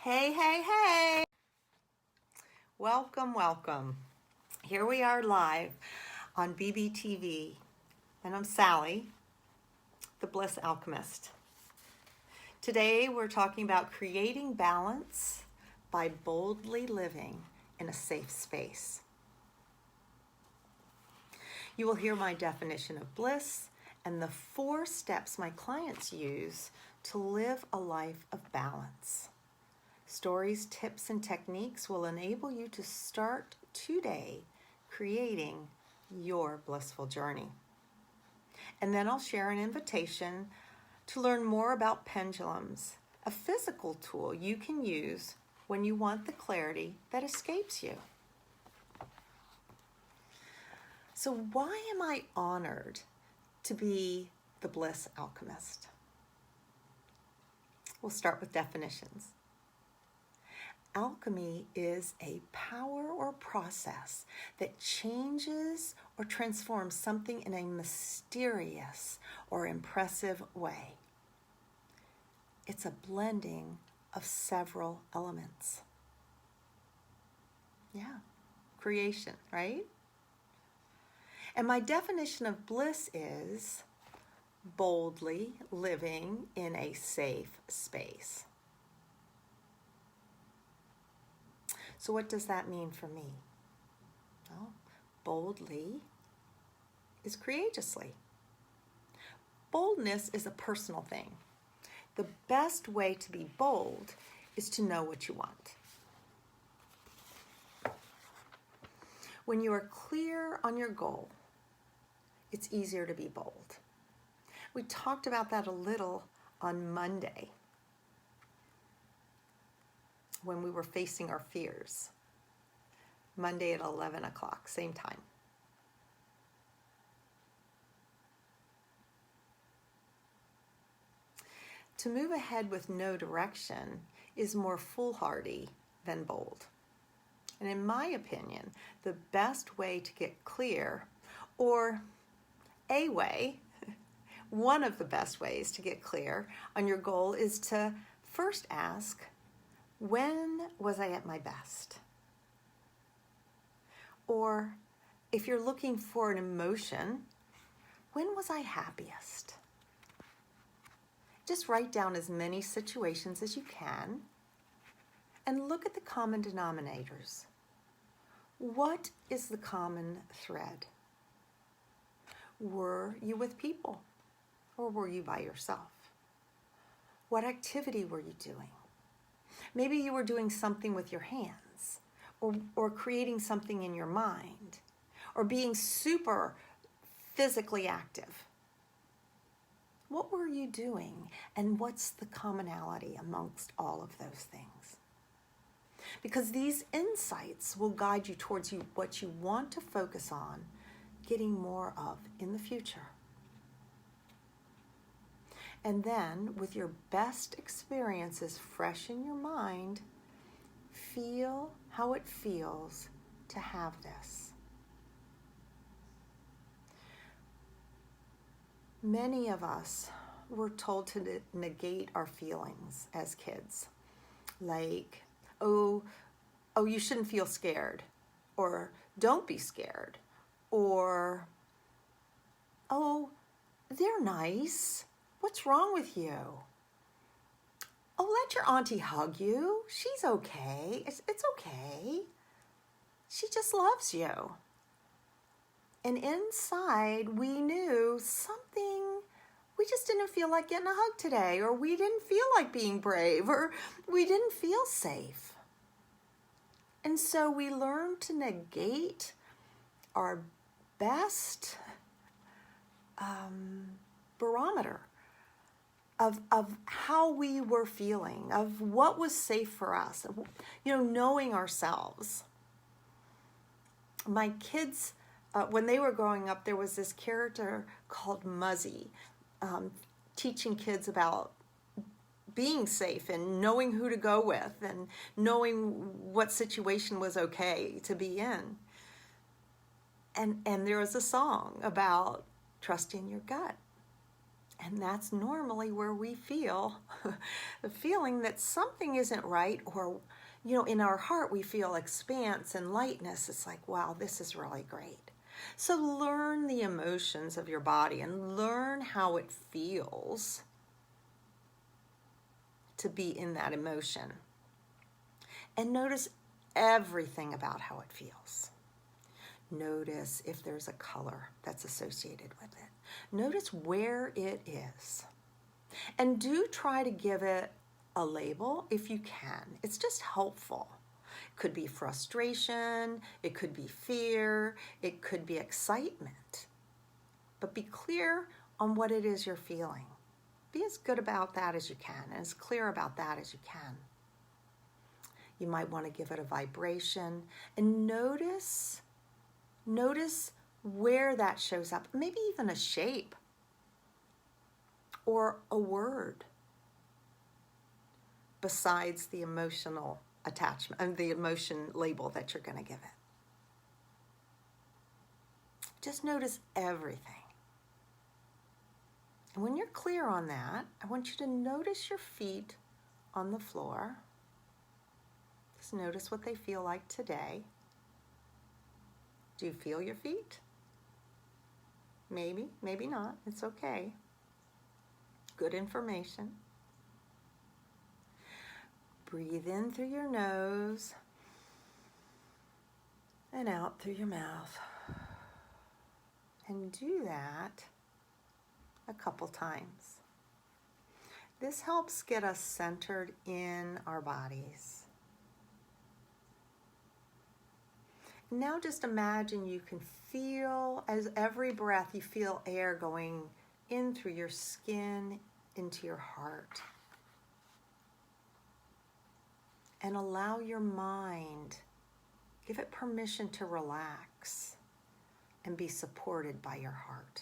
Hey, hey, hey. Welcome, welcome. Here we are live on BBTV, and I'm Sally, the Bliss Alchemist. Today we're talking about creating balance by boldly living in a safe space. You will hear my definition of bliss and the 4 steps my clients use to live a life of balance. Stories, tips, and techniques will enable you to start today creating your blissful journey. And then I'll share an invitation to learn more about pendulums, a physical tool you can use when you want the clarity that escapes you. So why am I honored to be the Bliss Alchemist? We'll start with definitions. Alchemy is a power or process that changes or transforms something in a mysterious or impressive way. It's a blending of several elements. Yeah, creation, right? And my definition of bliss is boldly living in a safe space. So what does that mean for me? Well, boldly is courageously. Boldness is a personal thing. The best way to be bold is to know what you want. When you are clear on your goal, it's easier to be bold. We talked about that a little on Monday, when we were facing our fears. Monday at 11 o'clock, same time. To move ahead with no direction is more foolhardy than bold. And in my opinion, the best way to get clear, or a way, one of the best ways to get clear on your goal is to first ask, when was I at my best? Or if you're looking for an emotion, when was I happiest? Just write down as many situations as you can and look at the common denominators. What is the common thread? Were you with people or were you by yourself? What activity were you doing? Maybe you were doing something with your hands, or creating something in your mind, or being super physically active. What were you doing, and what's the commonality amongst all of those things? Because these insights will guide you towards what you want to focus on getting more of in the future. And then, with your best experiences fresh in your mind, feel how it feels to have this. Many of us were told to negate our feelings as kids. Like, oh, you shouldn't feel scared. Or, don't be scared. Or, oh, they're nice. What's wrong with you? Oh, let your auntie hug you. She's okay. It's okay. She just loves you. And inside, we knew something, we just didn't feel like getting a hug today, or we didn't feel like being brave, or we didn't feel safe. And so we learned to negate our best barometer of how we were feeling, of what was safe for us, knowing ourselves. My kids, when they were growing up, there was this character called Muzzy, teaching kids about being safe and knowing who to go with and knowing what situation was okay to be in. And there was a song about trusting your gut. And that's normally where we feel the feeling that something isn't right, or, in our heart we feel expanse and lightness. It's like, wow, this is really great. So learn the emotions of your body and learn how it feels to be in that emotion. And notice everything about how it feels. Notice if there's a color that's associated with it. Notice where it is. And do try to give it a label if you can. It's just helpful. It could be frustration, it could be fear, it could be excitement. But be clear on what it is you're feeling. Be as good about that as you can, and as clear about that as you can. You might want to give it a vibration, and notice where that shows up. Maybe even a shape or a word besides the emotional attachment and the emotion label that you're going to give it. Just notice everything. And when you're clear on that, I want you to notice your feet on the floor. Just notice what they feel like today. Do you feel your feet? Maybe, maybe not. It's okay. Good information. Breathe in through your nose and out through your mouth. And do that a couple times. This helps get us centered in our bodies. Now just imagine you can feel, as every breath you feel air going in through your skin into your heart. And allow your mind, give it permission to relax and be supported by your heart.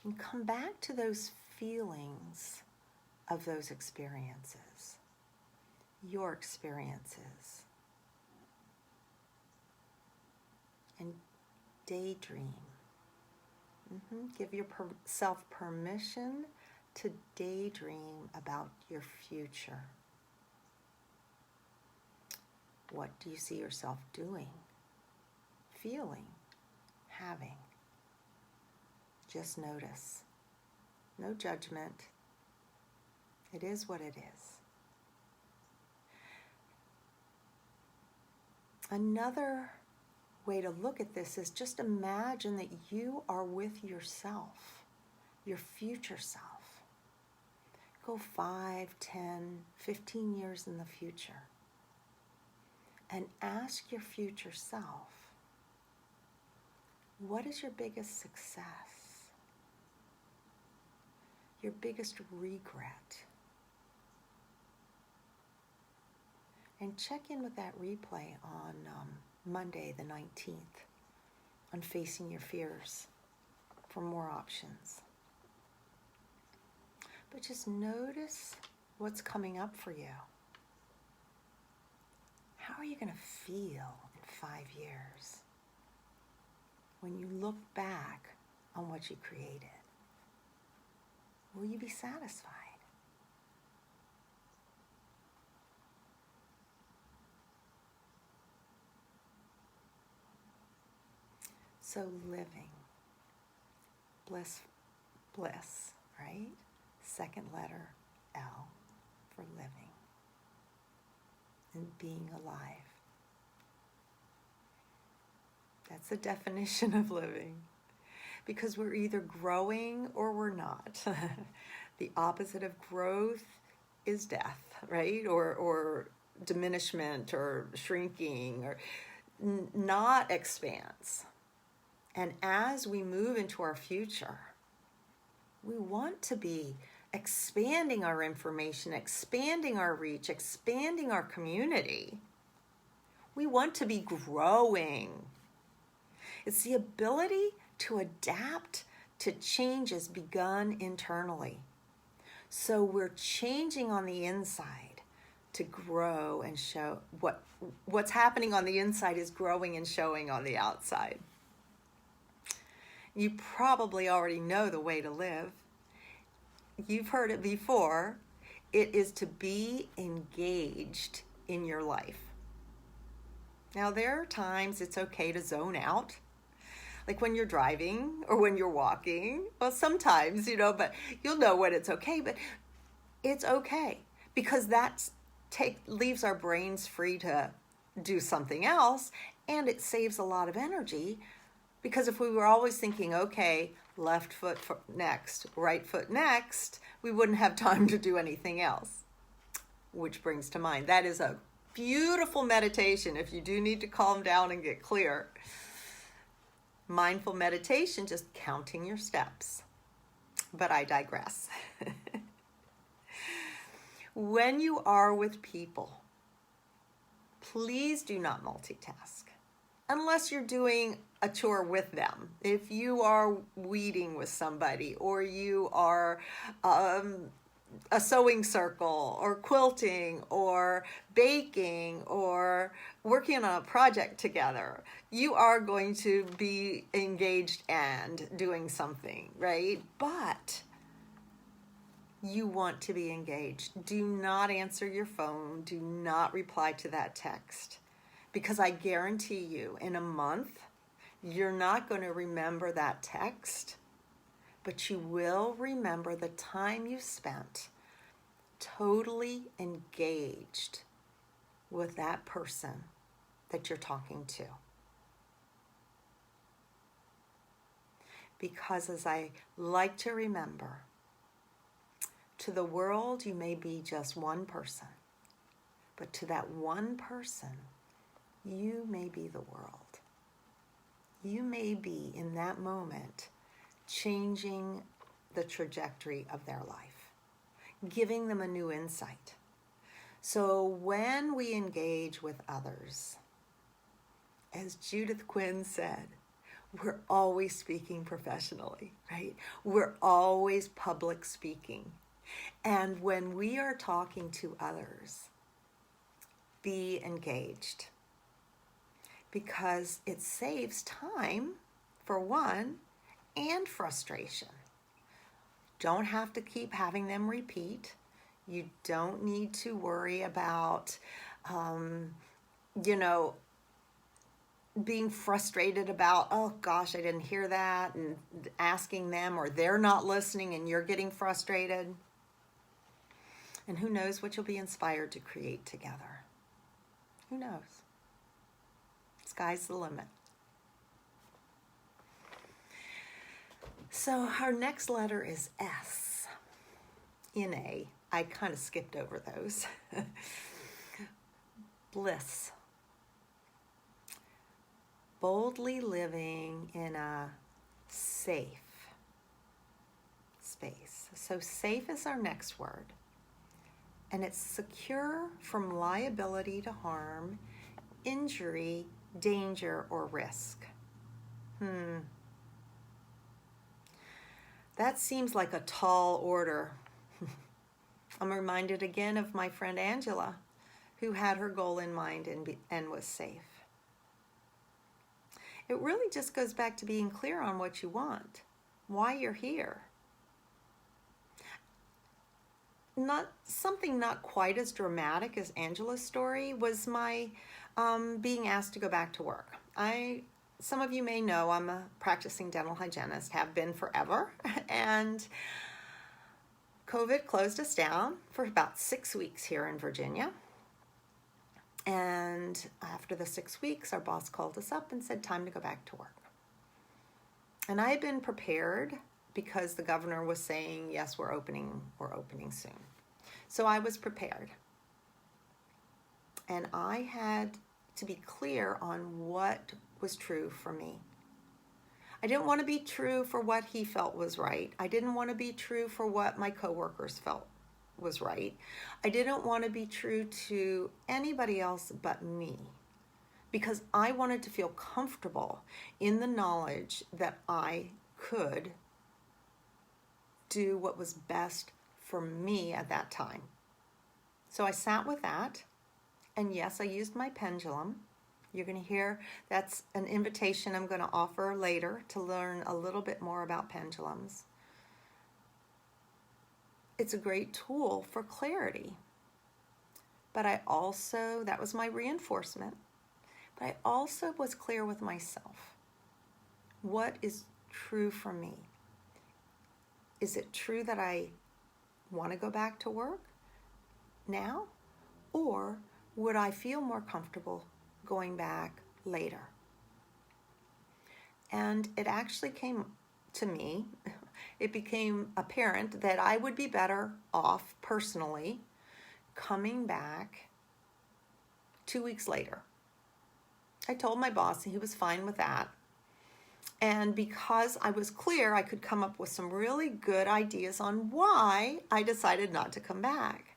And come back to those feelings of those experiences, your experiences. And daydream. Give yourself permission to daydream about your future. What do you see yourself doing, feeling, having? Just notice. No judgment. It is what it is. Another way to look at this is just imagine that you are with yourself, your future self. Go 5, 10, 15 years in the future and ask your future self, what is your biggest success? Your biggest regret? And check in with that replay on Monday the 19th on Facing Your Fears for more options. But just notice what's coming up for you. How are you going to feel in 5 years when you look back on what you created? Will you be satisfied? So living, bliss, right? Second letter L for living and being alive. That's the definition of living, because we're either growing or we're not. The opposite of growth is death, right? Or diminishment or shrinking or not expanse. And as we move into our future, we want to be expanding our information, expanding our reach, expanding our community. We want to be growing. It's the ability to adapt to changes begun internally. So we're changing on the inside to grow and show what's happening on the inside is growing and showing on the outside. You probably already know the way to live. You've heard it before. It is to be engaged in your life. Now, there are times it's okay to zone out, like when you're driving or when you're walking. Well, sometimes, but you'll know when it's okay, but it's okay because that leaves our brains free to do something else, and it saves a lot of energy, because if we were always thinking, okay, left foot next, right foot next, we wouldn't have time to do anything else. Which brings to mind, that is a beautiful meditation if you do need to calm down and get clear. Mindful meditation, just counting your steps. But I digress. When you are with people, please do not multitask unless you're doing a chore with them. If you are weeding with somebody, or you are a sewing circle, or quilting, or baking, or working on a project together, you are going to be engaged and doing something, right? But you want to be engaged. Do not answer your phone. Do not reply to that text, because I guarantee you in a month, you're not going to remember that text, but you will remember the time you spent totally engaged with that person that you're talking to. Because as I like to remember, to the world, you may be just one person, but to that one person, you may be the world. You may be, in that moment, changing the trajectory of their life, giving them a new insight. So when we engage with others, as Judith Quinn said, we're always speaking professionally, right? We're always public speaking. And when we are talking to others, be engaged, because it saves time, for one, and frustration. Don't have to keep having them repeat. You don't need to worry about, being frustrated about, oh gosh, I didn't hear that, and asking them, or they're not listening and you're getting frustrated. And who knows what you'll be inspired to create together. Who knows? Sky's the limit. So our next letter is S. In A. I kind of skipped over those. Bliss. Boldly living in a safe space. So safe is our next word. And it's secure from liability to harm, injury, danger, or risk. That seems like a tall order. I'm reminded again of my friend Angela, who had her goal in mind and was safe. It really just goes back to being clear on what you want, why you're here. Something not quite as dramatic as Angela's story was my being asked to go back to work. Some of you may know I'm a practicing dental hygienist, have been forever, and COVID closed us down for about 6 weeks here in Virginia. And after the 6 weeks, our boss called us up and said, time to go back to work. And I had been prepared because the governor was saying, yes, we're opening soon. So I was prepared. And I had to be clear on what was true for me. I didn't want to be true for what he felt was right. I didn't want to be true for what my coworkers felt was right. I didn't want to be true to anybody else but me, because I wanted to feel comfortable in the knowledge that I could do what was best for me at that time. So I sat with that, and yes, I used my pendulum, You're going to hear that's an invitation I'm going to offer later to learn a little bit more about pendulums. It's a great tool for clarity. But that was my reinforcement, but I also was clear with myself. What is true for me? Is it true that I want to go back to work now? Or would I feel more comfortable going back later? And it actually came to me, it became apparent that I would be better off personally coming back 2 weeks later. I told my boss and he was fine with that. And because I was clear, I could come up with some really good ideas on why I decided not to come back.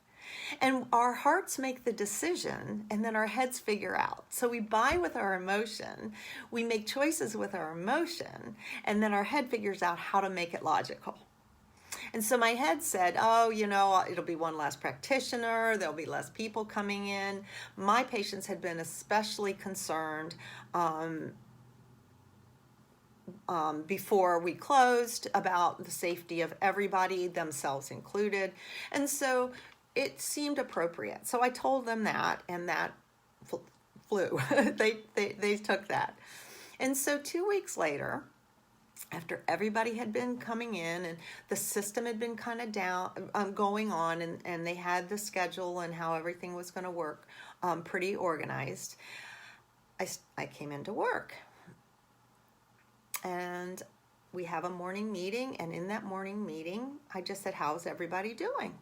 And our hearts make the decision, and then our heads figure out. So we buy with our emotion, we make choices with our emotion, and then our head figures out how to make it logical. And so my head said, oh, it'll be one less practitioner, there'll be less people coming in. My patients had been especially concerned before we closed about the safety of everybody, themselves included. And so it seemed appropriate. So I told them that, and that flew. they took that. And so 2 weeks later, after everybody had been coming in and the system had been kind of going on, and they had the schedule and how everything was going to work pretty organized, I came into work. And we have a morning meeting, and in that morning meeting, I just said, how's everybody doing?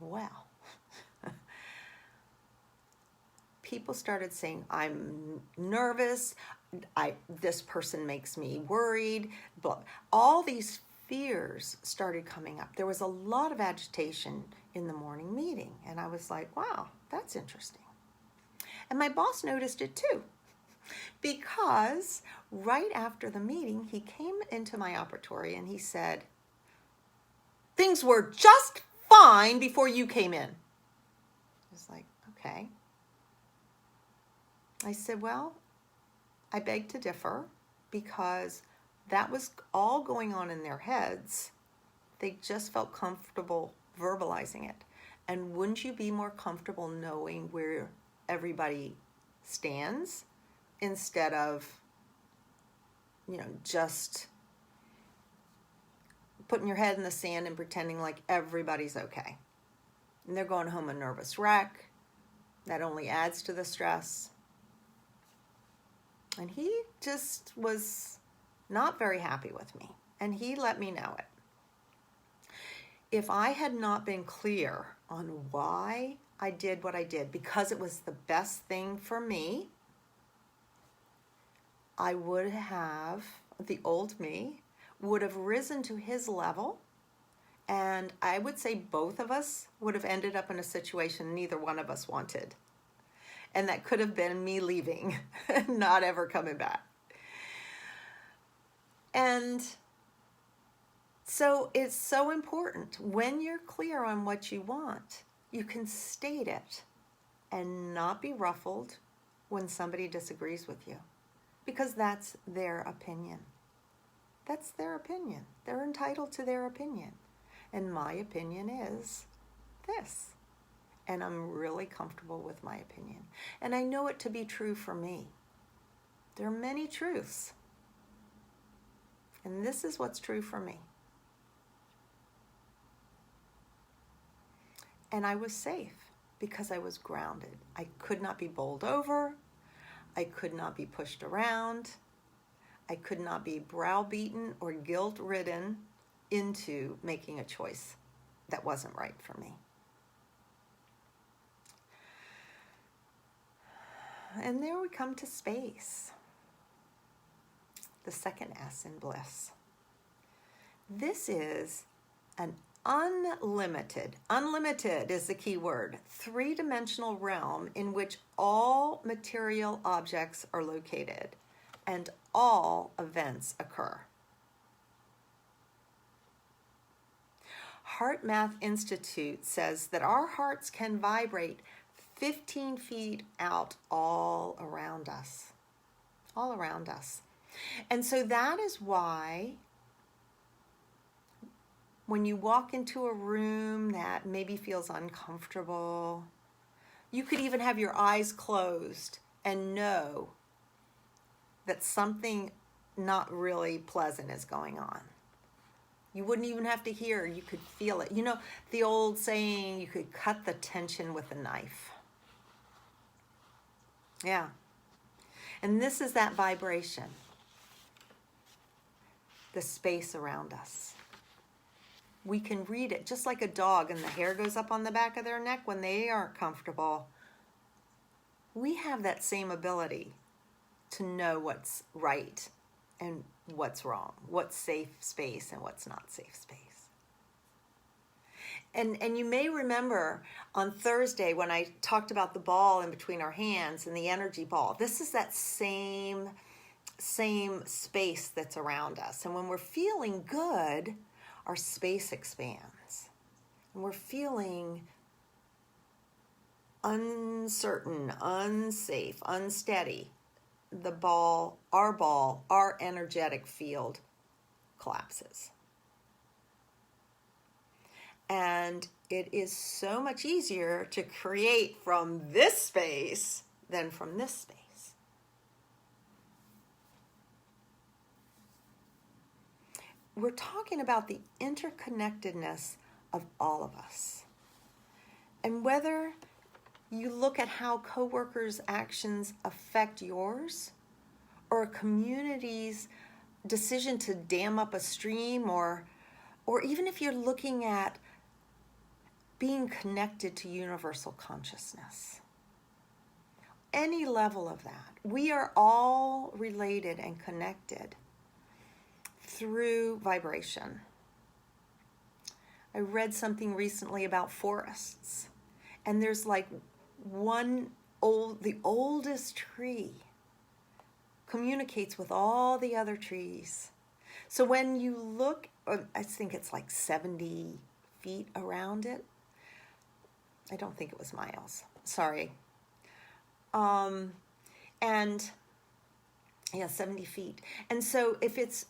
Well, people started saying, I'm nervous, this person makes me worried, but all these fears started coming up. There was a lot of agitation in the morning meeting, and I was like, wow, that's interesting. And my boss noticed it too, because right after the meeting, he came into my operatory and he said, things were just fine before you came in. I was like, okay. I said, well, I beg to differ, because that was all going on in their heads. They just felt comfortable verbalizing it. And wouldn't you be more comfortable knowing where everybody stands instead of, just putting your head in the sand and pretending like everybody's okay? And they're going home a nervous wreck. That only adds to the stress. And he just was not very happy with me. And he let me know it. If I had not been clear on why I did what I did, because it was the best thing for me, I would have, the old me, would have risen to his level. And I would say both of us would have ended up in a situation neither one of us wanted. And that could have been me leaving and not ever coming back. And so it's so important. When you're clear on what you want, you can state it and not be ruffled when somebody disagrees with you, because that's their opinion. That's their opinion. They're entitled to their opinion. And my opinion is this. And I'm really comfortable with my opinion. And I know it to be true for me. There are many truths. And this is what's true for me. And I was safe because I was grounded. I could not be bowled over. I could not be pushed around. I could not be browbeaten or guilt-ridden into making a choice that wasn't right for me. And there we come to space, the second S in bliss. This is an unlimited is the key word, three-dimensional realm in which all material objects are located and all events occur. Heart Math Institute says that our hearts can vibrate 15 feet out all around us. All around us. And so that is why when you walk into a room that maybe feels uncomfortable, you could even have your eyes closed and know that something not really pleasant is going on. You wouldn't even have to hear, you could feel it. You know, the old saying, you could cut the tension with a knife. Yeah. And this is that vibration, the space around us. We can read it just like a dog, and the hair goes up on the back of their neck when they aren't comfortable. We have that same ability to know what's right and what's wrong, what's safe space and what's not safe space. And you may remember on Thursday when I talked about the ball in between our hands and the energy ball. This is that same space that's around us. And when we're feeling good, our space expands. And we're feeling uncertain, unsafe, unsteady. The ball, our energetic field collapses. And it is so much easier to create from this space than from this space. We're talking about the interconnectedness of all of us. And whether you look at how coworkers' actions affect yours, or a community's decision to dam up a stream, or even if you're looking at being connected to universal consciousness, any level of that, we are all related and connected through vibration. I read something recently about forests, and there's like the oldest tree communicates with all the other trees. So when you look, I think it's like 70 feet around it. I don't think it was miles. Sorry. And yeah, 70 feet. And so if it's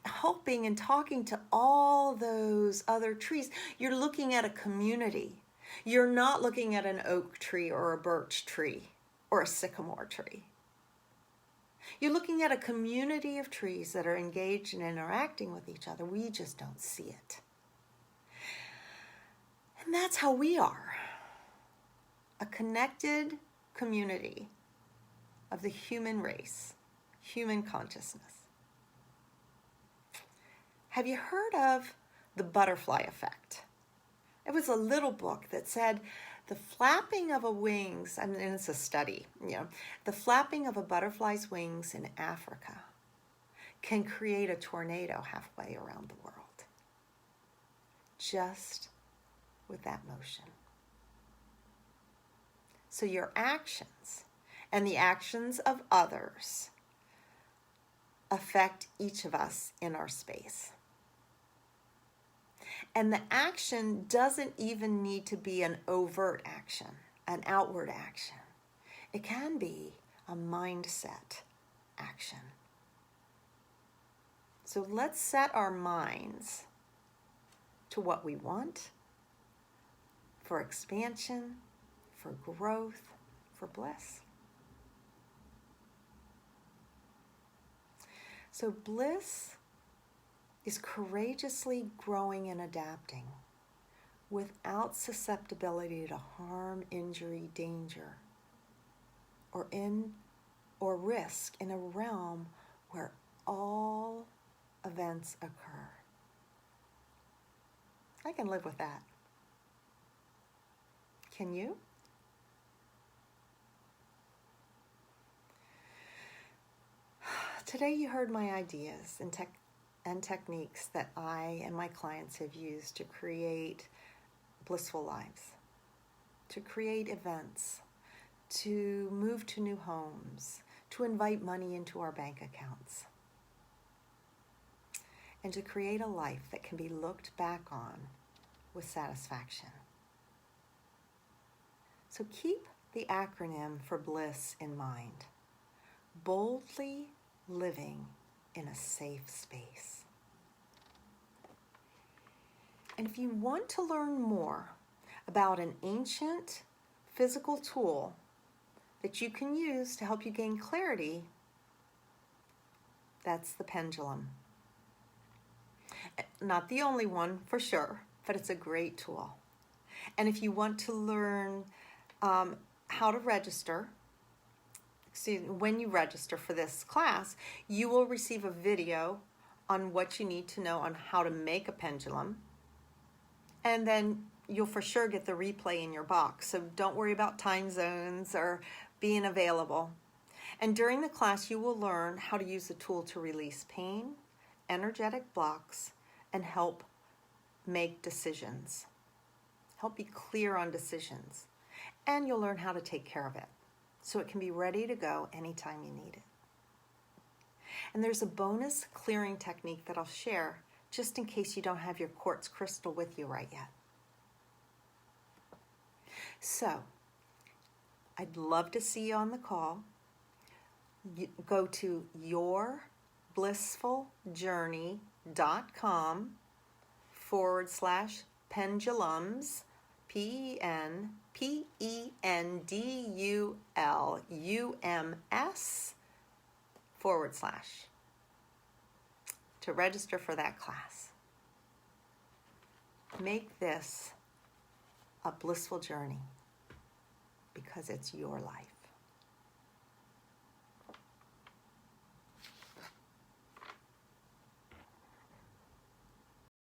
helping and talking to all those other trees, you're looking at a community. You're not looking at an oak tree or a birch tree or a sycamore tree. You're looking at a community of trees that are engaged and interacting with each other. We just don't see it. And that's how we are. A connected community of the human race, human consciousness. Have you heard of the butterfly effect? It was a little book that said the flapping of a wings, and it's a study, the flapping of a butterfly's wings in Africa can create a tornado halfway around the world. Just with that motion. So your actions and the actions of others affect each of us in our space. And the action doesn't even need to be an overt action, an outward action. It can be a mindset action. So let's set our minds to what we want for expansion, for growth, for bliss. So bliss is courageously growing and adapting without susceptibility to harm, injury, danger, or risk in a realm where all events occur. I can live with that. Can you? Today you heard my ideas and techniques that I and my clients have used to create blissful lives, to create events, to move to new homes, to invite money into our bank accounts, and to create a life that can be looked back on with satisfaction. So keep the acronym for bliss in mind. Boldly living in a safe space. And if you want to learn more about an ancient physical tool that you can use to help you gain clarity, that's the pendulum. Not the only one, for sure, but it's a great tool. And if you want to learn how to register, when you register for this class, you will receive a video on what you need to know on how to make a pendulum. And then you'll for sure get the replay in your box. So don't worry about time zones or being available. And during the class, you will learn how to use the tool to release pain, energetic blocks, and help make decisions. Help be clear on decisions. And you'll learn how to take care of it so it can be ready to go anytime you need it. And there's a bonus clearing technique that I'll share just in case you don't have your quartz crystal with you right yet. So, I'd love to see you on the call. Go to yourblissfuljourney.com/pendulums, PENPENDULUMS / to register for that class. Make this a blissful journey because it's your life.